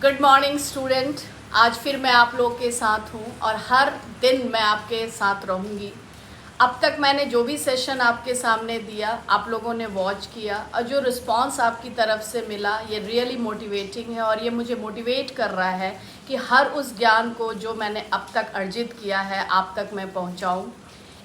Good morning student. आज फिर मैं आप लोग के साथ हूँ और हर दिन मैं आपके साथ रहूँगी। अब तक मैंने जो भी सेशन आपके सामने दिया, आप लोगों ने वॉच किया और जो रिस्पांस आपकी तरफ से मिला ये रियली मोटिवेटिंग है और ये मुझे मोटिवेट कर रहा है कि हर उस ज्ञान को जो मैंने अब तक अर्जित किया है आप तक मैं पहुँचाऊँ।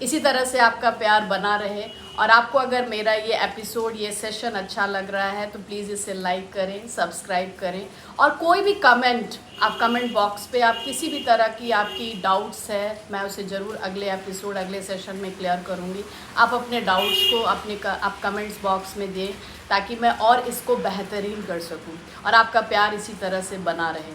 इसी तरह से आपका प्यार बना रहे और आपको अगर मेरा ये एपिसोड ये सेशन अच्छा लग रहा है तो प्लीज़ इसे लाइक करें, सब्सक्राइब करें और कोई भी कमेंट आप कमेंट बॉक्स पे आप किसी भी तरह की आपकी डाउट्स है मैं उसे ज़रूर अगले एपिसोड अगले सेशन में क्लियर करूँगी। आप अपने डाउट्स को आप कमेंट्स बॉक्स में दें ताकि मैं और इसको बेहतरीन कर सकूँ और आपका प्यार इसी तरह से बना रहे।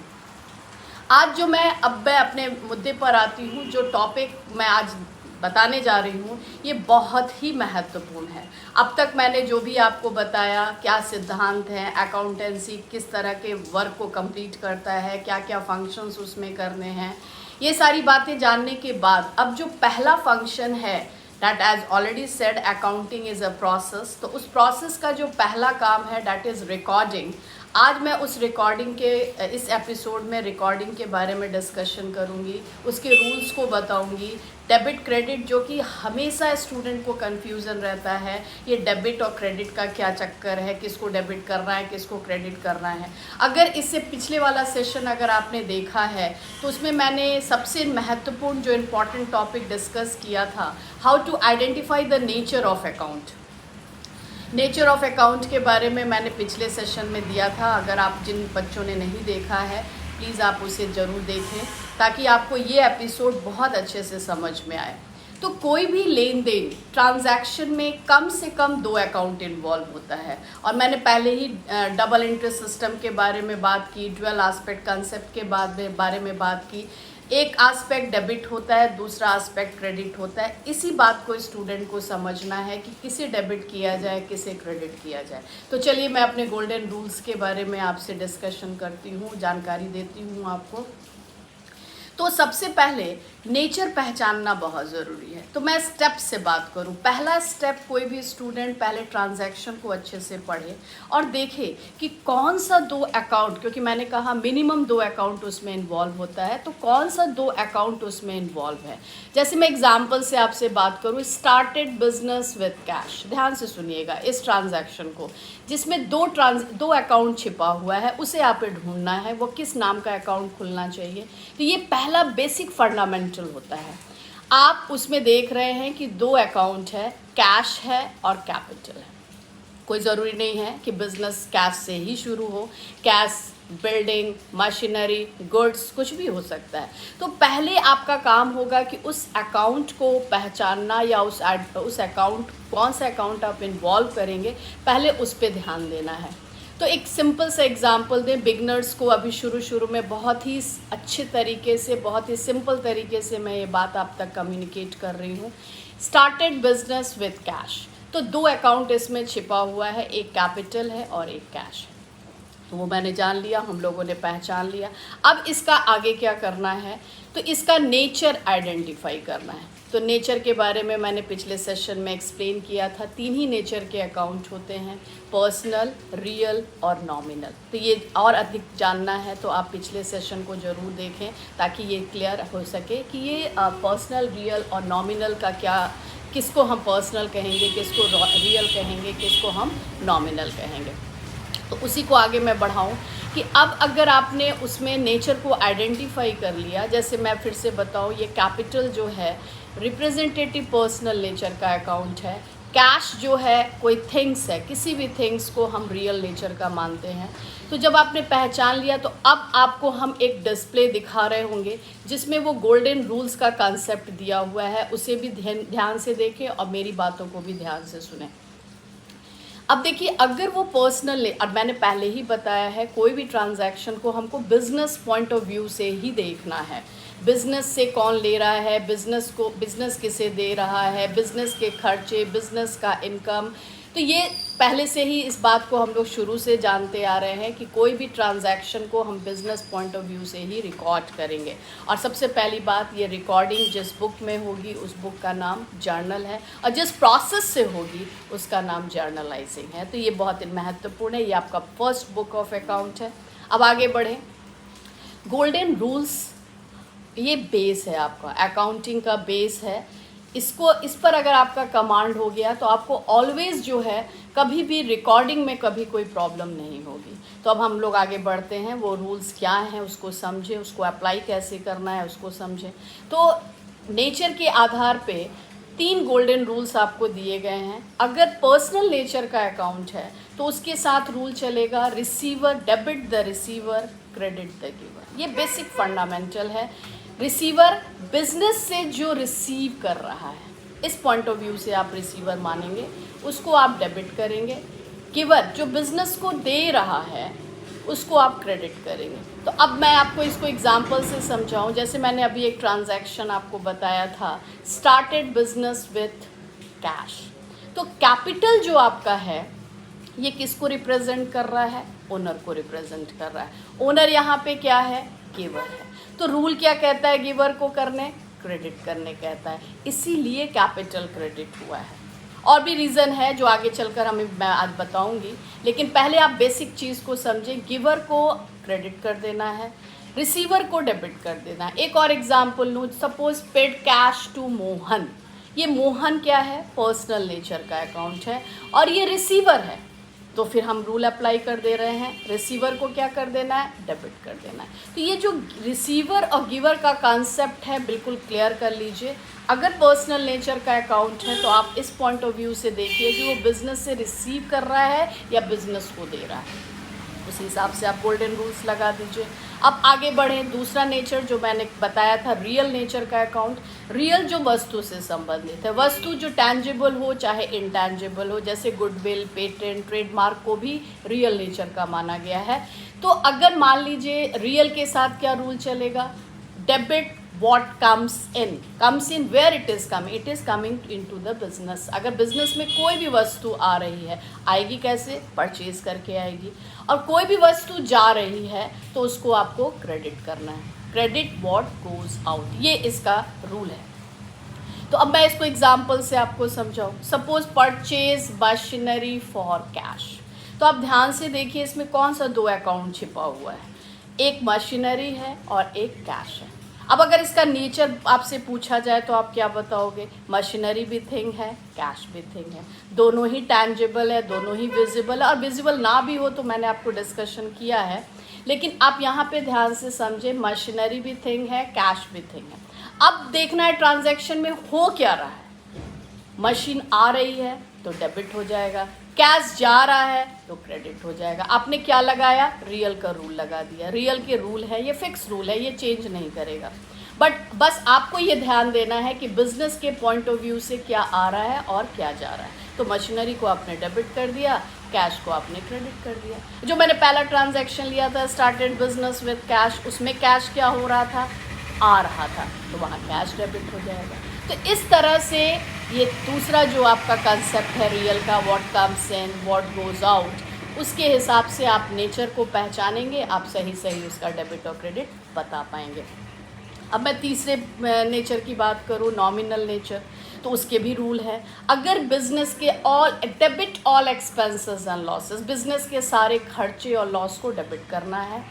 आज जो मैं अपने मुद्दे पर आती हूँ, जो टॉपिक मैं आज बताने जा रही हूँ ये बहुत ही महत्वपूर्ण है। अब तक मैंने जो भी आपको बताया क्या सिद्धांत हैं, अकाउंटेंसी किस तरह के वर्क को कंप्लीट करता है, क्या क्या फंक्शंस उसमें करने हैं, ये सारी बातें जानने के बाद अब जो पहला फंक्शन है that as already said accounting is a process, तो उस प्रोसेस का जो पहला काम है दैट इज़ रिकॉर्डिंग। आज मैं उस रिकॉर्डिंग के इस एपिसोड में रिकॉर्डिंग के बारे में डिस्कशन करूंगी, उसके रूल्स को बताऊंगी। डेबिट क्रेडिट जो कि हमेशा स्टूडेंट को कन्फ्यूज़न रहता है, ये डेबिट और क्रेडिट का क्या चक्कर है, किसको डेबिट करना है किसको क्रेडिट करना है। अगर इससे पिछले वाला सेशन अगर आपने देखा है तो उसमें मैंने सबसे महत्वपूर्ण जो इम्पॉर्टेंट टॉपिक डिस्कस किया था, how to identify the nature of account. Nature of account के बारे में मैंने पिछले सेशन में दिया था। अगर आप जिन बच्चों ने नहीं देखा है प्लीज़ आप उसे ज़रूर देखें ताकि आपको ये एपिसोड बहुत अच्छे से समझ में आए। तो कोई भी लेन देन ट्रांजैक्शन में कम से कम 2 अकाउंट इन्वॉल्व होता है और मैंने पहले ही डबल इंटरेस्ट सिस्टम के बारे में बात की, ड्यूअल एस्पेक्ट कंसेप्ट के बारे में बात की। एक एस्पेक्ट डेबिट होता है, दूसरा एस्पेक्ट क्रेडिट होता है। इसी बात को स्टूडेंट को समझना है कि किसे डेबिट किया जाए किसे क्रेडिट किया जाए। तो चलिए मैं अपने गोल्डन रूल्स के बारे में आपसे डिस्कशन करती हूँ, जानकारी देती हूँ आपको। तो सबसे पहले नेचर पहचानना बहुत ज़रूरी है। तो मैं स्टेप से बात करूं। पहला स्टेप, कोई भी स्टूडेंट पहले ट्रांजैक्शन को अच्छे से पढ़े और देखे कि कौन सा 2 अकाउंट, क्योंकि मैंने कहा मिनिमम 2 अकाउंट उसमें इन्वॉल्व होता है, तो कौन सा 2 अकाउंट उसमें इन्वॉल्व है। जैसे मैं एग्जाम्पल से आपसे बात करूँ, स्टार्टेड बिजनेस विद कैश। ध्यान से सुनिएगा इस ट्रांजैक्शन को, जिसमें 2 अकाउंट छिपा हुआ है, उसे आप ढूंढना है वो किस नाम का अकाउंट खुलना चाहिए। तो ये पहला बेसिक फंडामेंटल होता है। आप उसमें देख रहे हैं कि 2 अकाउंट है, कैश है और कैपिटल है। कोई ज़रूरी नहीं है कि बिजनेस कैश से ही शुरू हो, कैश बिल्डिंग मशीनरी गुड्स कुछ भी हो सकता है। तो पहले आपका काम होगा कि उस अकाउंट को पहचानना या उस अकाउंट कौन सा अकाउंट आप इन्वॉल्व करेंगे पहले उस पर ध्यान देना है। तो एक सिंपल सा एग्जांपल दें बिगनर्स को। अभी शुरू में बहुत ही अच्छे तरीके से, बहुत ही सिंपल तरीके से मैं ये बात आप तक कम्युनिकेट कर रही हूँ। स्टार्टेड बिजनेस विद कैश, तो 2 अकाउंट इसमें छिपा हुआ है, एक कैपिटल है और एक कैश है। तो वो मैंने जान लिया, हम लोगों ने पहचान लिया। अब इसका आगे क्या करना है, तो इसका नेचर आइडेंटिफाई करना है। तो नेचर के बारे में मैंने पिछले सेशन में एक्सप्लेन किया था। 3 ही नेचर के अकाउंट होते हैं, पर्सनल, रियल और नॉमिनल। तो ये और अधिक जानना है तो आप पिछले सेशन को ज़रूर देखें ताकि ये क्लियर हो सके कि ये पर्सनल, रियल और नॉमिनल का क्या, किसको हम पर्सनल कहेंगे, किसको रियल कहेंगे, किसको हम नॉमिनल कहेंगे। तो उसी को आगे मैं बढ़ाऊं कि अब अगर आपने उसमें नेचर को आइडेंटिफाई कर लिया, जैसे मैं फिर से बताऊं, ये कैपिटल जो है रिप्रेजेंटेटिव पर्सनल नेचर का अकाउंट है। कैश जो है कोई थिंग्स है, किसी भी थिंग्स को हम रियल नेचर का मानते हैं। तो जब आपने पहचान लिया तो अब आपको हम एक डिस्प्ले दिखा रहे होंगे जिसमें वो गोल्डन रूल्स का कंसेप्ट दिया हुआ है, उसे भी ध्यान से देखें और मेरी बातों को भी ध्यान से सुनें। अब देखिए, अगर वो पर्सनल, और मैंने पहले ही बताया है कोई भी ट्रांजैक्शन को हमको बिजनेस पॉइंट ऑफ व्यू से ही देखना है। बिजनेस से कौन ले रहा है, बिजनेस किसे दे रहा है, बिजनेस के खर्चे, बिजनेस का इनकम। तो ये पहले से ही इस बात को हम लोग शुरू से जानते आ रहे हैं कि कोई भी ट्रांजैक्शन को हम बिज़नेस पॉइंट ऑफ व्यू से ही रिकॉर्ड करेंगे। और सबसे पहली बात, ये रिकॉर्डिंग जिस बुक में होगी उस बुक का नाम जर्नल है और जिस प्रोसेस से होगी उसका नाम जर्नलाइजिंग है। तो ये बहुत महत्वपूर्ण है, ये आपका फर्स्ट बुक ऑफ अकाउंट है। अब आगे बढ़ें। गोल्डन रूल्स ये बेस है, आपका अकाउंटिंग का बेस है। इसको इस पर अगर आपका कमांड हो गया तो आपको ऑलवेज जो है कभी भी रिकॉर्डिंग में कभी कोई प्रॉब्लम नहीं होगी। तो अब हम लोग आगे बढ़ते हैं, वो रूल्स क्या हैं उसको समझें, उसको अप्लाई कैसे करना है उसको समझें। तो नेचर के आधार पे 3 गोल्डन रूल्स आपको दिए गए हैं। अगर पर्सनल नेचर का अकाउंट है तो उसके साथ रूल चलेगा receiver, debit the receiver, credit the giver. ये बेसिक फंडामेंटल है। रिसीवर बिजनेस से जो रिसीव कर रहा है, इस पॉइंट ऑफ व्यू से आप रिसीवर मानेंगे, उसको आप डेबिट करेंगे। गिवर जो बिजनेस को दे रहा है उसको आप क्रेडिट करेंगे। तो अब मैं आपको इसको एग्जांपल से समझाऊं। जैसे मैंने अभी एक ट्रांजैक्शन आपको बताया था, स्टार्टेड बिजनेस विथ कैश। तो कैपिटल जो आपका है ये किसको रिप्रेजेंट कर रहा है? ओनर को रिप्रेजेंट कर रहा है। ओनर यहाँ पे क्या है? गिवर है। तो रूल क्या कहता है? गिवर को करने, क्रेडिट करने कहता है, इसीलिए कैपिटल क्रेडिट हुआ है। और भी रीज़न है जो आगे चलकर मैं आज बताऊंगी, लेकिन पहले आप बेसिक चीज़ को समझें। गिवर को क्रेडिट कर देना है, रिसीवर को डेबिट कर देना है। एक और एग्जांपल लूँ, suppose paid cash to Mohan. ये मोहन क्या है? पर्सनल नेचर का अकाउंट है और ये रिसीवर है। तो फिर हम रूल अप्लाई कर दे रहे हैं, रिसीवर को क्या कर देना है? डेबिट कर देना है। तो ये जो रिसीवर और गिवर का कॉन्सेप्ट है बिल्कुल क्लियर कर लीजिए। अगर पर्सनल नेचर का अकाउंट है तो आप इस पॉइंट ऑफ व्यू से देखिए कि वो बिजनेस से रिसीव कर रहा है या बिजनेस को दे रहा है, उसी हिसाब से आप गोल्डन रूल्स लगा दीजिए। अब आगे बढ़ें। दूसरा नेचर जो मैंने बताया था, रियल नेचर का अकाउंट। रियल जो वस्तु से संबंधित है, वस्तु जो टैंजिबल हो चाहे इनटैंजिबल हो, जैसे गुडविल, पेटेंट, ट्रेडमार्क को भी रियल नेचर का माना गया है। तो अगर मान लीजिए रियल के साथ क्या रूल चलेगा? Debit what comes in where it is coming into the business। अगर बिजनेस में कोई भी वस्तु आ रही है, आएगी कैसे? परचेज करके आएगी। और कोई भी वस्तु जा रही है तो उसको आपको क्रेडिट करना है। क्रेडिट what goes out, ये इसका रूल है। तो अब मैं इसको एग्जाम्पल से आपको समझाऊँ। Suppose purchase machinery for cash. तो आप ध्यान से देखिए, इसमें कौन सा 2 अकाउंट छिपा हुआ है? एक मशीनरी है और एक कैश है। अब अगर इसका नेचर आपसे पूछा जाए तो आप क्या बताओगे? मशीनरी भी थिंग है, कैश भी थिंग है, दोनों ही टैंजिबल है, दोनों ही विजिबल है। और विजिबल ना भी हो तो मैंने आपको डिस्कशन किया है, लेकिन आप यहाँ पे ध्यान से समझें, मशीनरी भी थिंग है, कैश भी थिंग है। अब देखना है ट्रांजैक्शन में हो क्या रहा है। मशीन आ रही है तो डेबिट हो जाएगा, कैश जा रहा है तो क्रेडिट हो जाएगा। आपने क्या लगाया? रियल का रूल लगा दिया। रियल के रूल है, ये फिक्स रूल है, ये चेंज नहीं करेगा। बट बस आपको ये ध्यान देना है कि बिजनेस के पॉइंट ऑफ व्यू से क्या आ रहा है और क्या जा रहा है। तो मशीनरी को आपने डेबिट कर दिया, कैश को आपने क्रेडिट कर दिया। जो मैंने पहला ट्रांजैक्शन लिया था, स्टार्टेड बिजनेस विद कैश, उसमें कैश क्या हो रहा था? आ रहा था, तो वहाँ कैश डेबिट हो जाएगा। तो इस तरह से ये दूसरा जो आपका कंसेप्ट है रियल का, what comes in what goes out, उसके हिसाब से आप नेचर को पहचानेंगे, आप सही सही उसका डेबिट और क्रेडिट बता पाएंगे। अब मैं तीसरे नेचर की बात करूँ, नॉमिनल नेचर, तो उसके भी रूल है। अगर बिजनेस के debit all expenses and losses, business के सारे खर्चे और लॉस को डेबिट करना है।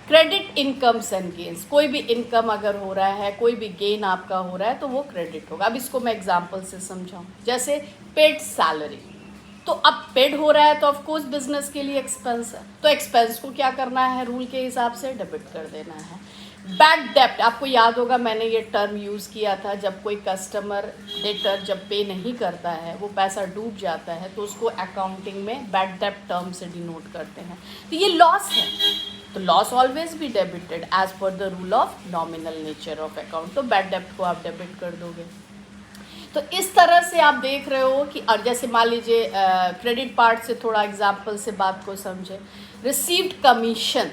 क्रेडिट इनकम्स एंड गेन्स, कोई भी इनकम अगर हो रहा है, कोई भी गेन आपका हो रहा है तो वो क्रेडिट होगा। अब इसको मैं एग्जांपल से समझाऊं, जैसे पेड सैलरी। तो अब पेड हो रहा है तो ऑफकोर्स बिजनेस के लिए एक्सपेंस है, तो एक्सपेंस को क्या करना है? रूल के हिसाब से डेबिट कर देना है। बैड डेप्ट, आपको याद होगा मैंने ये टर्म यूज़ किया था, जब कोई कस्टमर डेटर जब पे नहीं करता है, वो पैसा डूब जाता है, तो उसको अकाउंटिंग में बैड डेप्ट टर्म से डिनोट करते हैं। तो ये लॉस है, तो loss always be debited as per the rule of nominal nature of account. तो बैड डेप्ट को आप डेबिट कर दोगे। तो इस तरह से आप देख रहे हो कि, और जैसे मान लीजिए क्रेडिट पार्ट से थोड़ा एग्जाम्पल से बात को समझे। रिसीव्ड कमीशन,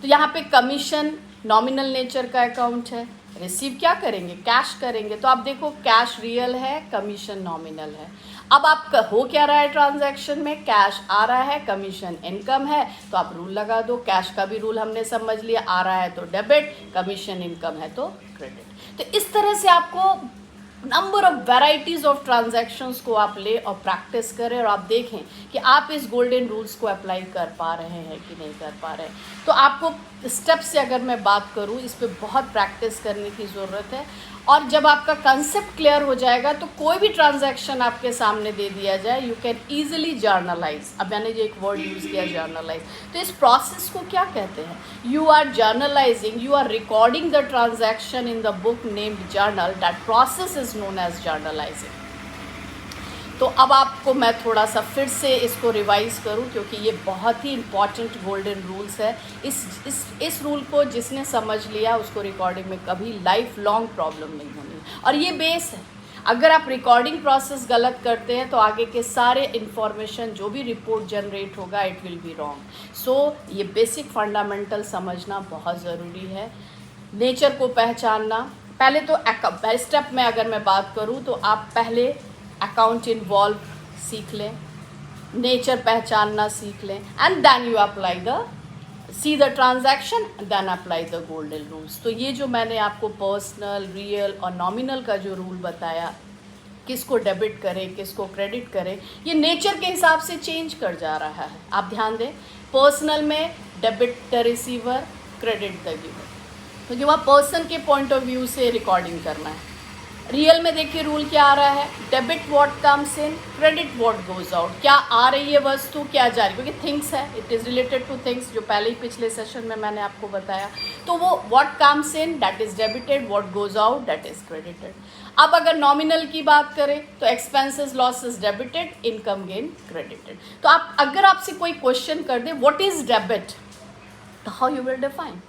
तो यहाँ पे कमीशन नॉमिनल नेचर का अकाउंट है, रिसीव क्या करेंगे? कैश करेंगे। तो आप देखो कैश रियल है, कमीशन नॉमिनल है। अब आपका हो क्या रहा है ट्रांजैक्शन में? कैश आ रहा है, कमीशन इनकम है, तो आप रूल लगा दो। कैश का भी रूल हमने समझ लिया, आ रहा है तो डेबिट, कमीशन इनकम है तो क्रेडिट। तो इस तरह से आपको number of varieties of transactions को आप ले और प्रैक्टिस करें और आप देखें कि आप इस गोल्डन रूल्स को अप्लाई कर पा रहे हैं कि नहीं कर पा रहे हैं। तो आपको स्टेप से अगर मैं बात करूं, इस पे बहुत प्रैक्टिस करने की ज़रूरत है। और जब आपका कंसेप्ट क्लियर हो जाएगा तो कोई भी ट्रांजैक्शन आपके सामने दे दिया जाए, यू कैन ईजिली जर्नलाइज। अब मैंने जो एक वर्ड यूज़ किया जर्नलाइज, तो इस प्रोसेस को क्या कहते हैं? You are journalising, you are recording the transaction in the book named journal, that process is known as journalising. तो अब आपको मैं थोड़ा सा फिर से इसको रिवाइज करूं, क्योंकि ये बहुत ही इम्पॉर्टेंट गोल्डन रूल्स है। इस रूल को जिसने समझ लिया उसको रिकॉर्डिंग में कभी लाइफ लॉन्ग प्रॉब्लम नहीं होनी। और ये बेस है, अगर आप रिकॉर्डिंग प्रोसेस गलत करते हैं तो आगे के सारे इन्फॉर्मेशन जो भी रिपोर्ट जनरेट होगा इट विल बी रॉन्ग। सो ये बेसिक फंडामेंटल समझना बहुत ज़रूरी है। नेचर को पहचानना, पहले तो स्टेप में अगर मैं बात करूँ तो आप पहले अकाउंट इन्वॉल्व सीख लें, नेचर पहचानना सीख लें, and then you apply see the transaction, then apply the golden rules. तो ये जो मैंने आपको पर्सनल, रियल और नॉमिनल का जो रूल बताया, किसको डेबिट करें किसको क्रेडिट करें, ये नेचर के हिसाब से चेंज कर जा रहा है। आप ध्यान दें, पर्सनल में debit the receiver, credit the giver, क्योंकि वहाँ पर्सन के पॉइंट ऑफ व्यू से रिकॉर्डिंग करना है। रियल में देखिए रूल क्या आ रहा है, debit what comes in, credit what goes out. क्या आ रही है वस्तु, क्या जा रही है, क्योंकि थिंग्स है, it is related two things, जो पहले ही पिछले सेशन में मैंने आपको बताया। तो वो what comes in that is debited, what goes out that is credited. अब अगर नॉमिनल की बात करें तो expenses losses debited, income gain credited. तो आप अगर आपसे कोई क्वेश्चन कर दे व्हाट इज़ डेबिट, तो how you will define?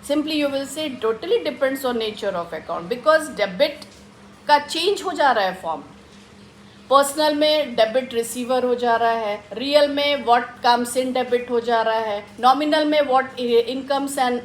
Simply you will say totally depends on nature of account, because debit का चेंज हो जा रहा है फॉर्म। पर्सनल में डेबिट रिसीवर हो जा रहा है, रियल में व्हाट कम्स इन डेबिट हो जा रहा है, नॉमिनल में what incomes and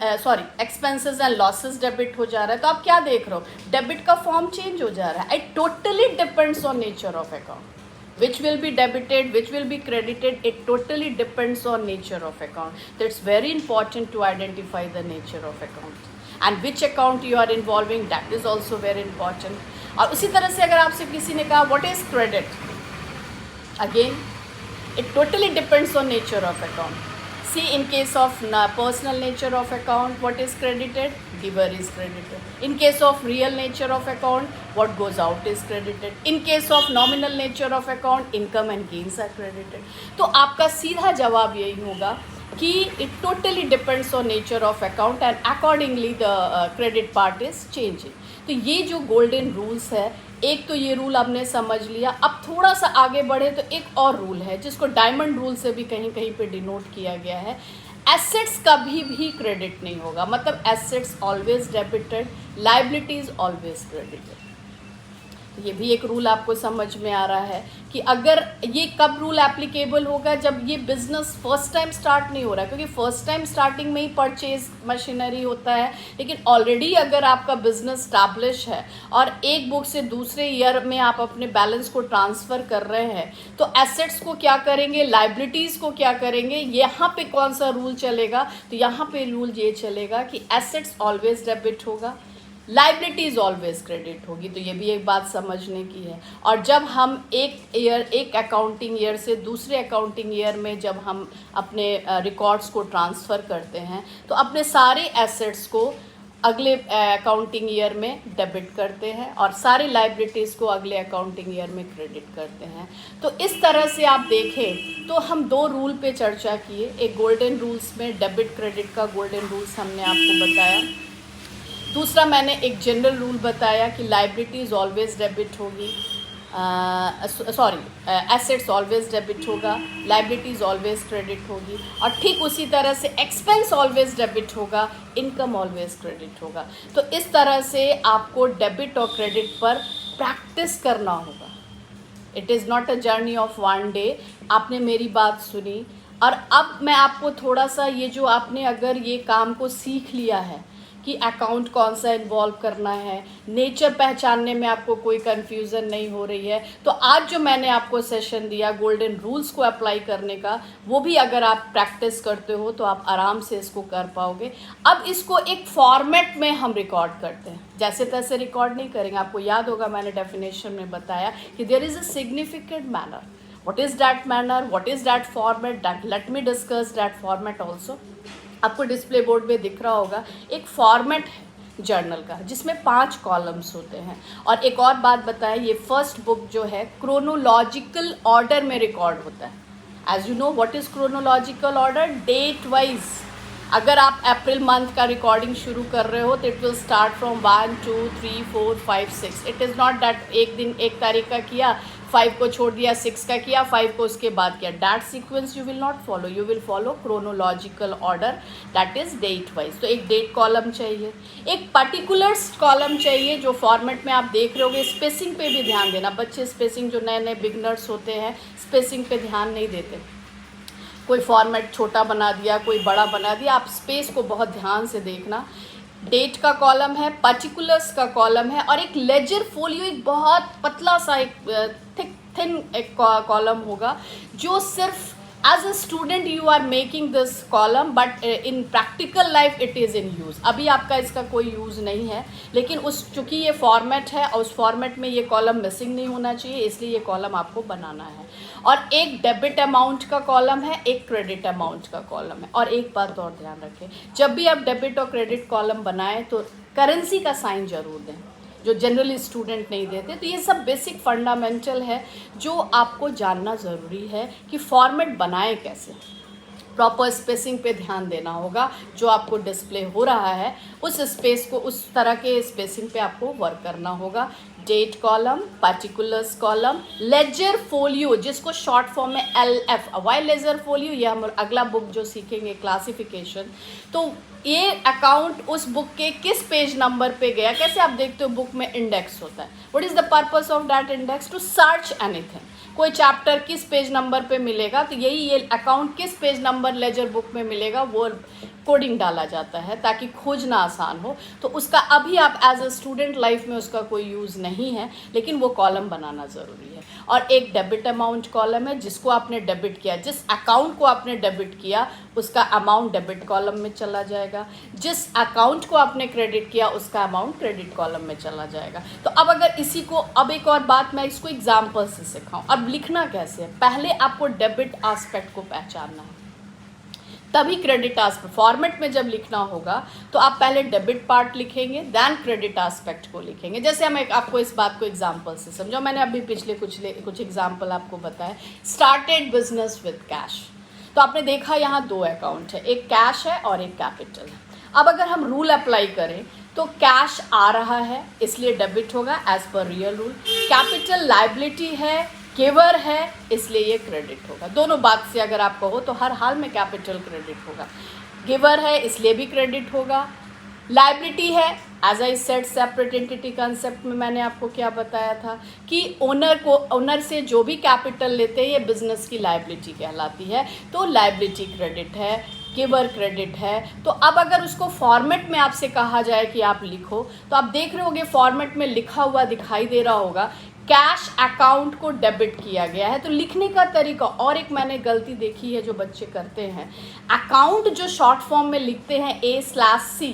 expenses and losses debit हो जा रहा है। तो आप क्या देख रहे हो, डेबिट का फॉर्म चेंज हो जा रहा है। It totally depends on nature of account, which will be debited, which will be credited, it totally depends on nature of account. So it's very important to identify the nature of account and which account you are involving, that is also very important. और उसी तरह से अगर आपसे किसी ने कहा what is credit, again it totally depends on nature of account. See, in case of personal nature of account, what is credited, giver is credited. In case of real nature of account, what goes out is credited. In case of nominal nature of account, income and gains are credited. तो आपका सीधा जवाब यही होगा कि it totally depends on nature of account and accordingly the credit part is changing. तो ये जो गोल्डन रूल्स है, एक तो ये रूल आपने समझ लिया। अब थोड़ा सा आगे बढ़े तो एक और रूल है जिसको डायमंड रूल से भी कहीं कहीं पे डिनोट किया गया है। एसेट्स कभी भी क्रेडिट नहीं होगा, मतलब assets always debited, liabilities always credited. ये भी एक रूल आपको समझ में आ रहा है कि अगर ये कब रूल एप्लीकेबल होगा, जब ये बिजनेस फर्स्ट टाइम स्टार्ट नहीं हो रहा है, क्योंकि फर्स्ट टाइम स्टार्टिंग में ही परचेज मशीनरी होता है। लेकिन ऑलरेडी अगर आपका बिजनेस स्टैब्लिश है और एक बुक से दूसरे ईयर में आप अपने बैलेंस को ट्रांसफ़र कर रहे हैं, तो एसेट्स को क्या करेंगे, लाइबिलिटीज़ को क्या करेंगे, यहाँ पे कौन सा रूल चलेगा? तो यहाँ पे रूल ये चलेगा कि एसेट्स ऑलवेज डेबिट होगा, लाइबिलिटीज़ ऑलवेज क्रेडिट होगी। तो ये भी एक बात समझने की है। और जब हम एक अकाउंटिंग ईयर से दूसरे अकाउंटिंग ईयर में जब हम अपने रिकॉर्ड्स को ट्रांसफ़र करते हैं तो अपने सारे एसेट्स को अगले अकाउंटिंग ईयर में डेबिट करते हैं और सारी लाइबिलिटीज़ को अगले अकाउंटिंग ईयर में क्रेडिट करते हैं। तो इस तरह से आप देखें तो हम दो रूल पे चर्चा किए। एक गोल्डन रूल्स में डेबिट क्रेडिट का गोल्डन रूल्स हमने आपको बताया, दूसरा मैंने एक जनरल रूल बताया कि लाइबिलिटीज़ ऑलवेज डेबिट होगी, एसेट्स ऑलवेज डेबिट होगा, लाइबिलिटीज़ ऑलवेज क्रेडिट होगी। और ठीक उसी तरह से एक्सपेंस ऑलवेज डेबिट होगा, इनकम ऑलवेज क्रेडिट होगा। तो इस तरह से आपको डेबिट और क्रेडिट पर प्रैक्टिस करना होगा। It is not a journey of one day. आपने मेरी बात सुनी और अब मैं आपको थोड़ा सा ये जो आपने अगर ये काम को सीख लिया है कि अकाउंट कौन सा इन्वॉल्व करना है, नेचर पहचानने में आपको कोई कन्फ्यूज़न नहीं हो रही है, तो आज जो मैंने आपको सेशन दिया गोल्डन रूल्स को अप्लाई करने का, वो भी अगर आप प्रैक्टिस करते हो तो आप आराम से इसको कर पाओगे। अब इसको एक फॉर्मेट में हम रिकॉर्ड करते हैं, जैसे तैसे रिकॉर्ड नहीं करेंगे। आपको याद होगा मैंने डेफिनेशन में बताया कि there is a significant manner. What is that manner? What is that format? That let me discuss that format also. आपको डिस्प्ले बोर्ड में दिख रहा होगा एक फॉर्मेट है जर्नल का, जिसमें 5 कॉलम्स होते हैं। और एक और बात बताएं, ये फर्स्ट बुक जो है क्रोनोलॉजिकल ऑर्डर में रिकॉर्ड होता है। As you know what is chronological order? Date wise. अगर आप अप्रैल मंथ का रिकॉर्डिंग शुरू कर रहे हो तो it will start from 1 2 3 4 5 6। It is not that एक दिन 1 तारीख का किया, 5 को छोड़ दिया, 6 का किया, 5 को उसके बाद किया। That sequence you will not follow, you will follow chronological order, that is date wise. तो एक डेट कॉलम चाहिए, एक पर्टिकुलर्स कॉलम चाहिए जो फॉर्मेट में आप देख रहे होगे। स्पेसिंग पे भी ध्यान देना, बच्चे स्पेसिंग जो नए नए बिगनर्स होते हैं स्पेसिंग पे ध्यान नहीं देते। कोई फॉर्मेट छोटा बना दिया, कोई बड़ा बना दिया, आप स्पेस को बहुत ध्यान से देखना। डेट का कॉलम है, पर्टिकुलर्स का कॉलम है, और एक लेजर फोलियो, एक बहुत पतला सा एक थिन एक कॉलम होगा जो सिर्फ as a student you are making this column, but in practical life it is in use. अभी आपका इसका कोई यूज़ नहीं है, लेकिन चूँकि ये फॉर्मेट है और उस फॉर्मेट में ये कॉलम मिसिंग नहीं होना चाहिए, इसलिए ये कॉलम आपको बनाना है। और एक डेबिट अमाउंट का कॉलम है, एक क्रेडिट अमाउंट का कॉलम है। और एक बात और ध्यान रखें, जब भी आप डेबिट और क्रेडिट कॉलम बनाएं तो करेंसी का साइन जरूर दें, जो जनरली स्टूडेंट नहीं देते। तो ये सब बेसिक फंडामेंटल है जो आपको जानना ज़रूरी है कि फॉर्मेट बनाएं कैसे। प्रॉपर स्पेसिंग पे ध्यान देना होगा, जो आपको डिस्प्ले हो रहा है उस स्पेस को, उस तरह के स्पेसिंग पे आपको वर्क करना होगा। Date column, particulars column, ledger folio जिसको शॉर्ट फॉर्म में LF, वाई लेजर फोलियो, ये हम अगला बुक जो सीखेंगे क्लासिफिकेशन। तो ये अकाउंट उस बुक के किस पेज नंबर पे गया, कैसे आप देखते हो बुक में इंडेक्स होता है। What is the purpose of that index? To search anything. कोई चैप्टर किस पेज नंबर पे मिलेगा, तो यही ये अकाउंट किस पेज नंबर लेजर बुक में मिलेगा, वो कोडिंग डाला जाता है ताकि खोजना आसान हो। तो उसका अभी आप एज अ स्टूडेंट लाइफ में उसका कोई यूज़ नहीं है, लेकिन वो कॉलम बनाना ज़रूरी है। और एक डेबिट अमाउंट कॉलम है, जिसको आपने डेबिट किया, जिस अकाउंट को आपने डेबिट किया उसका अमाउंट डेबिट कॉलम में चला जाएगा, जिस अकाउंट को आपने क्रेडिट किया उसका अमाउंट क्रेडिट कॉलम में चला जाएगा। तो अब अगर इसी को, अब एक और बात मैं इसको एग्जाम्पल से सिखाऊं। अब लिखना कैसे है, पहले आपको डेबिट एस्पेक्ट को पहचानना है, तभी क्रेडिट एस्पेक्ट। फॉर्मेट में जब लिखना होगा तो आप पहले डेबिट पार्ट लिखेंगे, देन क्रेडिट एस्पेक्ट को लिखेंगे। जैसे हम आपको इस बात को एग्जांपल से समझो, मैंने अभी पिछले कुछ एग्जांपल आपको बताया। स्टार्टेड बिजनेस विद कैश, तो आपने देखा यहाँ 2 अकाउंट है, एक कैश है और एक कैपिटल है। अब अगर हम रूल अप्लाई करें तो कैश आ रहा है इसलिए डेबिट होगा as per real rule, capital liability है, गिवर है, इसलिए ये क्रेडिट होगा। दोनों बात से अगर आप कहो तो हर हाल में कैपिटल क्रेडिट होगा। गिवर है इसलिए भी क्रेडिट होगा, लायबिलिटी है, as I said separate entity concept में मैंने आपको क्या बताया था कि ओनर से जो भी कैपिटल लेते हैं ये बिजनेस की लायबिलिटी कहलाती है, तो लायबिलिटी क्रेडिट है, गिवर क्रेडिट है। तो अब अगर उसको फॉर्मेट में आपसे कहा जाए कि आप लिखो, तो आप देख रहे होगे फॉर्मेट में लिखा हुआ दिखाई दे रहा होगा, कैश अकाउंट को डेबिट किया गया है। तो लिखने का तरीका, और एक मैंने गलती देखी है जो बच्चे करते हैं, अकाउंट जो शॉर्ट फॉर्म में लिखते हैं A/C,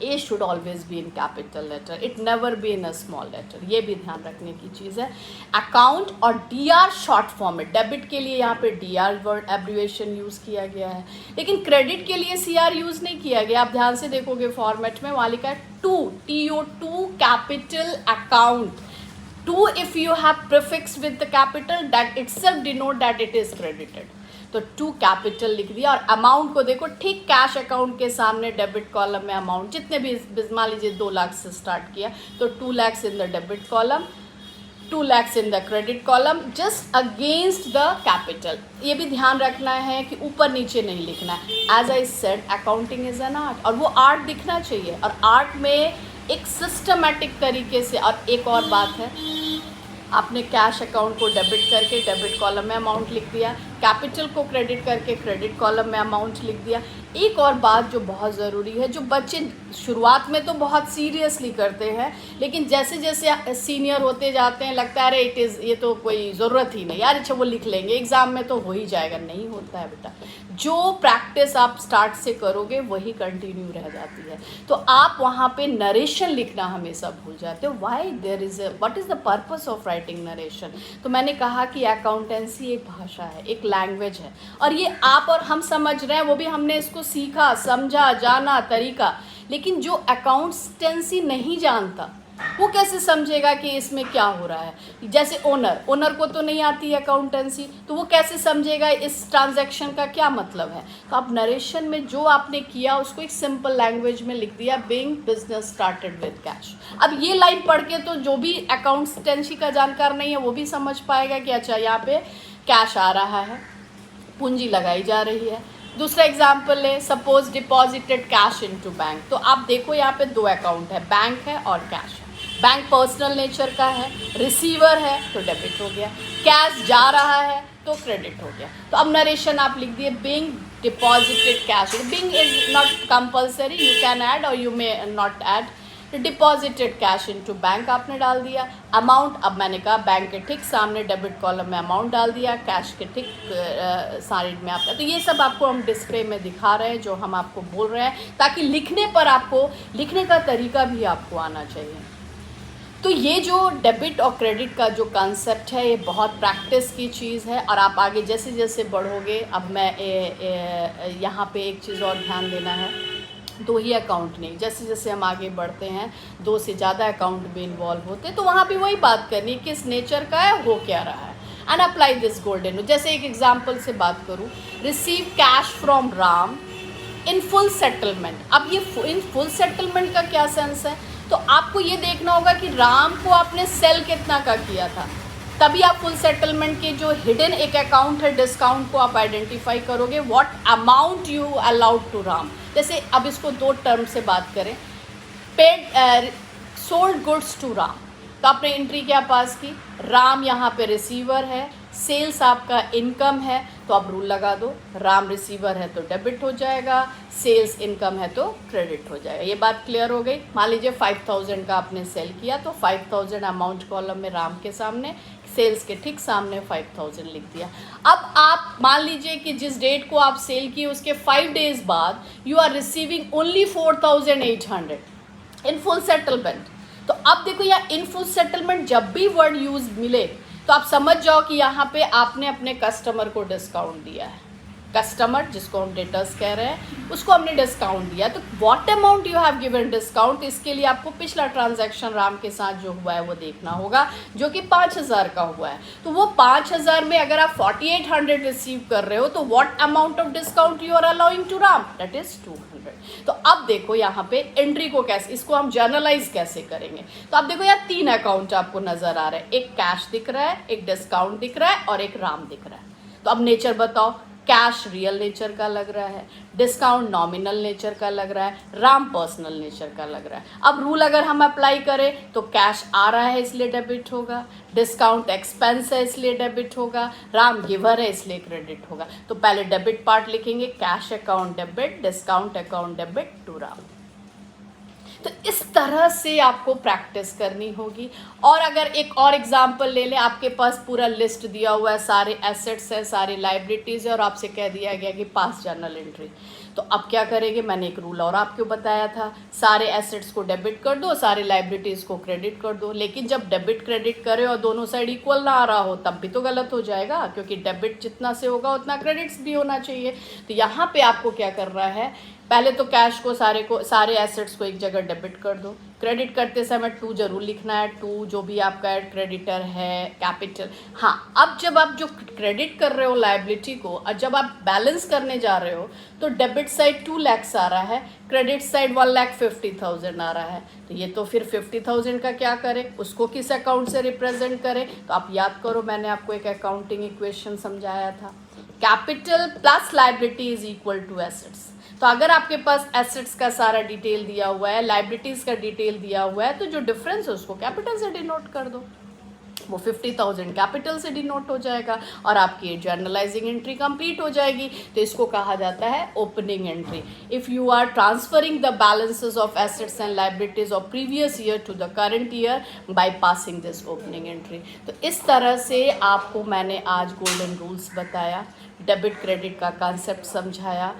A should always be in capital letter, it never be in a small letter, ये भी ध्यान रखने की चीज़ है। अकाउंट और DR शॉर्ट फॉर्म में, डेबिट के लिए यहाँ पे DR वर्ड एब्रिवेशन यूज़ किया गया है, लेकिन क्रेडिट के लिए CR यूज़ नहीं किया गया। आप ध्यान से देखोगे फॉर्मेट में वहाँ लिखा है TO2 capital account. 2 if you have prefix with the capital, that itself denote that it is credited। तो 2 कैपिटल लिख दिया। और अमाउंट को देखो, ठीक कैश अकाउंट के सामने डेबिट कॉलम में अमाउंट जितने भी, मान लीजिए 2 लाख से स्टार्ट किया तो 2 lakh in the debit column, 2 lakh in the credit column, just against the capital. ये भी ध्यान रखना है कि ऊपर नीचे नहीं लिखना है। As I said accounting is an art, और वो आर्ट दिखना चाहिए, और आर्ट में एक सिस्टमेटिक तरीके से। और एक और बात है, आपने कैश अकाउंट को डेबिट करके डेबिट कॉलम में अमाउंट लिख दिया, कैपिटल को क्रेडिट करके क्रेडिट कॉलम में अमाउंट लिख दिया। एक और बात जो बहुत ज़रूरी है, जो बच्चे शुरुआत में तो बहुत सीरियसली करते हैं, लेकिन जैसे जैसे सीनियर होते जाते हैं लगता है अरे ये तो कोई ज़रूरत ही नहीं यार, अच्छा वो लिख लेंगे एग्ज़ाम में तो हो ही जाएगा। नहीं होता है बेटा, जो प्रैक्टिस आप स्टार्ट से करोगे वही कंटिन्यू रह जाती है। तो आप वहाँ पे नरेशन लिखना हमेशा भूल जाते हो। Why there is what is the purpose of writing narration. तो मैंने कहा कि अकाउंटेंसी एक भाषा है, एक लैंग्वेज है, और ये आप और हम समझ रहे हैं, वो भी हमने इसको सीखा, समझा, जाना तरीका। लेकिन जो अकाउंटेंसी नहीं जानता वो कैसे समझेगा कि इसमें क्या हो रहा है। जैसे ओनर को तो नहीं आती है अकाउंटेंसी, तो वो कैसे समझेगा इस ट्रांजैक्शन का क्या मतलब है। तो आप नरेशन में जो आपने किया उसको एक सिंपल लैंग्वेज में लिख दिया, being business started with cash. अब ये लाइन पढ़ के तो जो भी अकाउंटेंसी का जानकार नहीं है वो भी समझ पाएगा कि अच्छा यहाँ पे कैश आ रहा है, पूंजी लगाई जा रही है। दूसरा एग्जाम्पल ले, suppose deposited cash into bank. तो आप देखो यहाँ पे दो अकाउंट है, बैंक है और कैश है। बैंक पर्सनल नेचर का है, रिसीवर है तो डेबिट हो गया, कैश जा रहा है तो क्रेडिट हो गया। तो अब नरेशन आप लिख दिए, being deposited cash. Being is not compulsory, you can add और you may not add. Deposited cash into bank आपने डाल दिया। अमाउंट, अब मैंने कहा बैंक के ठीक सामने डेबिट कॉलम में अमाउंट डाल दिया, कैश के ठीक साइड में आपका। तो ये सब आपको हम डिस्प्ले में दिखा रहे हैं जो हम आपको बोल रहे हैं, ताकि लिखने पर आपको लिखने का तरीका भी आपको आना चाहिए। तो ये जो डेबिट और क्रेडिट का जो कॉन्सेप्ट है ये बहुत प्रैक्टिस की चीज़ है, और आप आगे जैसे जैसे बढ़ोगे, अब मैं यहाँ पे एक चीज़ और ध्यान देना है, दो ही अकाउंट नहीं, जैसे जैसे हम आगे बढ़ते हैं दो से ज़्यादा अकाउंट भी इन्वॉल्व होते हैं, तो वहाँ भी वही बात करनी है किस नेचर का है, हो क्या रहा है, and apply this golden rule. जैसे एक एग्जांपल से बात करूँ, receive cash from Ram in full settlement. अब ये इन फुल सेटलमेंट का क्या सेंस है, तो आपको ये देखना होगा कि राम को आपने सेल कितना का किया था, तभी आप फुल सेटलमेंट के जो हिडन एक अकाउंट है डिस्काउंट को आप आइडेंटिफाई करोगे, what amount you allowed to Ram. जैसे अब इसको दो टर्म से बात करें, paid sold goods to Ram, तो आपने एंट्री क्या पास की, राम यहाँ पे रिसीवर है, सेल्स आपका इनकम है, तो आप रूल लगा दो, राम रिसीवर है तो डेबिट हो जाएगा, सेल्स इनकम है तो क्रेडिट हो जाएगा। ये बात क्लियर हो गई। मान लीजिए 5000 का आपने सेल किया, तो 5000 अमाउंट कॉलम में राम के सामने, सेल्स के ठीक सामने 5000 लिख दिया। अब आप मान लीजिए कि जिस डेट को आप सेल किए उसके 5 डेज बाद you are receiving only 4800 in full settlement. तो अब देखो यहाँ इन फुल सेटलमेंट जब भी वर्ड यूज मिले तो आप समझ जाओ कि यहाँ पे आपने अपने कस्टमर को डिस्काउंट दिया है। कस्टमर जिसको हम डेटर्स कह रहे हैं उसको हमने डिस्काउंट दिया, तो what amount you have given discount, इसके लिए आपको पिछला ट्रांजैक्शन राम के साथ जो हुआ है वो देखना होगा, जो कि 5000 का हुआ है। तो वो 5000 में अगर आप 4800 रिसीव कर रहे हो तो what amount of discount you are allowing to Ram, that is 200। तो अब देखो यहाँ पे एंट्री को कैसे, इसको हम जर्नलाइज कैसे करेंगे। तो आप देखो यार 3 अकाउंट आपको नजर आ रहा है, एक कैश दिख रहा है, एक डिस्काउंट दिख रहा है और एक राम दिख रहा है। तो अब नेचर बताओ, कैश रियल नेचर का लग रहा है, डिस्काउंट नॉमिनल नेचर का लग रहा है, राम पर्सनल नेचर का लग रहा है। अब रूल अगर हम अप्लाई करें तो कैश आ रहा है इसलिए डेबिट होगा, डिस्काउंट एक्सपेंस है इसलिए डेबिट होगा, राम गिवर है इसलिए क्रेडिट होगा। तो पहले डेबिट पार्ट लिखेंगे, cash account debit, discount account debit to Ram. तो इस तरह से आपको प्रैक्टिस करनी होगी। और अगर एक और एग्जांपल ले लें, आपके पास पूरा लिस्ट दिया हुआ है, सारे एसेट्स हैं, सारी लाइबिलिटीज़ है, और आपसे कह दिया गया कि पास जर्नल एंट्री, तो अब क्या करेंगे, मैंने एक रूल और आपको बताया था, सारे एसेट्स को डेबिट कर दो, सारे लाइबिलिटीज़ को क्रेडिट कर दो। लेकिन जब डेबिट क्रेडिट करे और दोनों साइड इक्वल ना आ रहा हो तब भी तो गलत हो जाएगा, क्योंकि डेबिट जितना से होगा उतना क्रेडिट्स भी होना चाहिए। तो यहाँ पे आपको क्या करना है, पहले तो कैश को सारे एसेट्स को एक जगह डेबिट कर दो, क्रेडिट करते समय 2 जरूर लिखना है, 2 जो भी आपका क्रेडिटर है, कैपिटल। हाँ, अब जब आप जो क्रेडिट कर रहे हो लायबिलिटी को, और जब आप बैलेंस करने जा रहे हो तो डेबिट साइड 2 lakhs आ रहा है, क्रेडिट साइड 1,50,000 आ रहा है। तो ये तो फिर 50,000 का क्या करें, उसको किस अकाउंट से रिप्रेजेंट करें। तो आप याद करो, मैंने आपको एक अकाउंटिंग इक्वेशन समझाया था, capital plus liability is equal to assets. तो अगर आपके पास एसेट्स का सारा डिटेल दिया हुआ है, लाइबिलिटीज़ का डिटेल दिया हुआ है, तो जो डिफरेंस है उसको कैपिटल से डिनोट कर दो। वो 50,000 कैपिटल से डिनोट हो जाएगा और आपकी जर्नलाइजिंग एंट्री कंप्लीट हो जाएगी। तो इसको कहा जाता है opening entry. If you are transferring the balances of assets and liabilities of previous year to the current year by passing this opening entry. तो इस तरह से आपको मैंने आज गोल्डन रूल्स बताया, डेबिट क्रेडिट का कॉन्सेप्ट समझाया,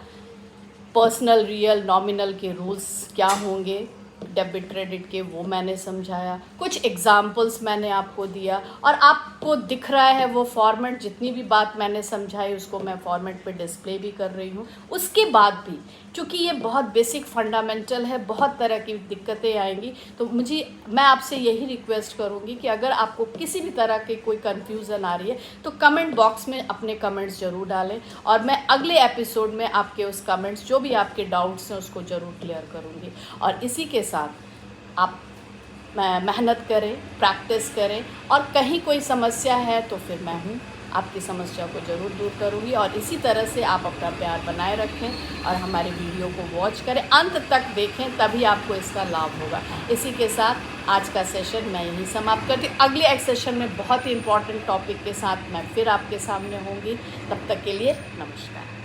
पर्सनल रियल नॉमिनल के रूल्स क्या होंगे डेबिट क्रेडिट के वो मैंने समझाया, कुछ एग्जाम्पल्स मैंने आपको दिया और आपको दिख रहा है वो फॉर्मेट, जितनी भी बात मैंने समझाई उसको मैं फॉर्मेट पे डिस्प्ले भी कर रही हूँ। उसके बाद भी क्योंकि ये बहुत बेसिक फंडामेंटल है, बहुत तरह की दिक्कतें आएंगी, तो मैं आपसे यही रिक्वेस्ट करूँगी कि अगर आपको किसी भी तरह की कोई कन्फ्यूज़न आ रही है तो कमेंट बॉक्स में अपने कमेंट्स ज़रूर डालें और मैं अगले एपिसोड में आपके उस कमेंट्स जो भी आपके डाउट्स हैं उसको ज़रूर क्लियर करूँगी। और इसी के साथ आप मेहनत करें, प्रैक्टिस करें और कहीं कोई समस्या है तो फिर मैं हूँ, आपकी समस्या को ज़रूर दूर करूँगी। और इसी तरह से आप अपना प्यार बनाए रखें और हमारे वीडियो को वॉच करें, अंत तक देखें, तभी आपको इसका लाभ होगा। इसी के साथ आज का सेशन मैं यहीं समाप्त करती हूँ। अगले एक सेशन में बहुत ही इंपॉर्टेंट टॉपिक के साथ मैं फिर आपके सामने होंगी। तब तक के लिए नमस्कार।